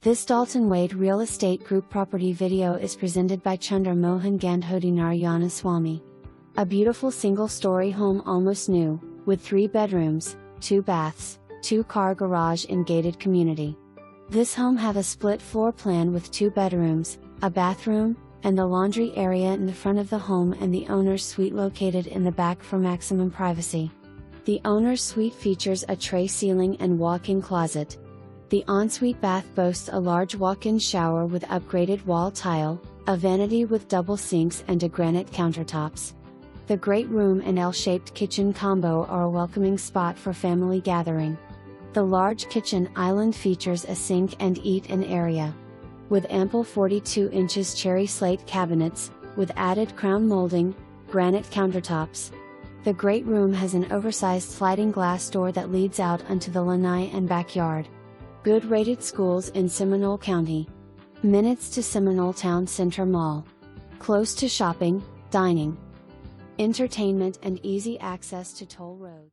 This Dalton Wade Real Estate Group property video is presented by Chandra Mohan Gandhodi Narayana Swamy. A beautiful single-story home almost new, with 3 bedrooms, 2 baths, 2-car garage in gated community. This home have a split floor plan with 2 bedrooms, a bathroom, and the laundry area in the front of the home and the owner's suite located in the back for maximum privacy. The owner's suite features a tray ceiling and walk-in closet. The ensuite bath boasts a large walk-in shower with upgraded wall tile, a vanity with double sinks and a granite countertops. The great room and L-shaped kitchen combo are a welcoming spot for family gathering. The large kitchen island features a sink and eat-in area. With ample 42 inches cherry slate cabinets, with added crown molding, granite countertops. The great room has an oversized sliding glass door that leads out onto the lanai and backyard. Good rated schools in Seminole County. Minutes to Seminole Town Center Mall. Close to shopping, dining, entertainment and easy access to toll roads.